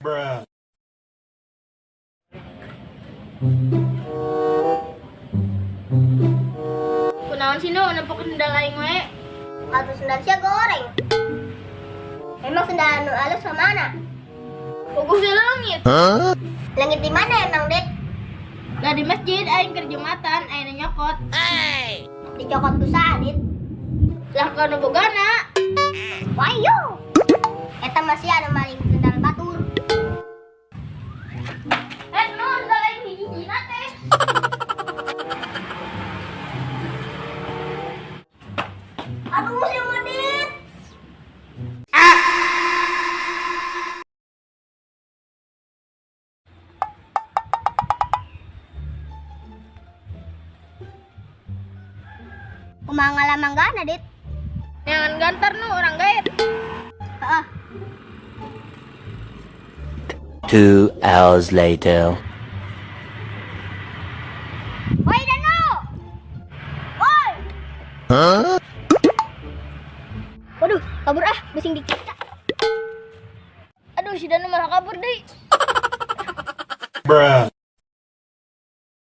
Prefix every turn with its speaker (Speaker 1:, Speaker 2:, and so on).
Speaker 1: Bruh.
Speaker 2: Kunaon sih nu nempok sendal aing we?
Speaker 3: Atuh sendal sia goreng. Emang sendal anu alus sama mana?
Speaker 2: Puguh di langit.
Speaker 3: Langit di mana emang, Dek?
Speaker 2: Lah di masjid aing keur jumatan, aing nyokot.
Speaker 3: Dicokot ku Adit.
Speaker 2: Lah kana bogana.
Speaker 3: Wayo. Eta masih anu maling sendal batur.
Speaker 2: Nu sendal aing hiji-hijina teh.
Speaker 3: Aduh, si Adit. Kumaha ngalamanggana, Dit?
Speaker 2: Jangan gantar nu orang gaet.
Speaker 3: Heeh.
Speaker 4: 2 hours later.
Speaker 3: Woi, Danu. Woi. Waduh, kabur ah, bising dikit.
Speaker 2: Aduh si Danu malah kabur deui.
Speaker 1: Bruh.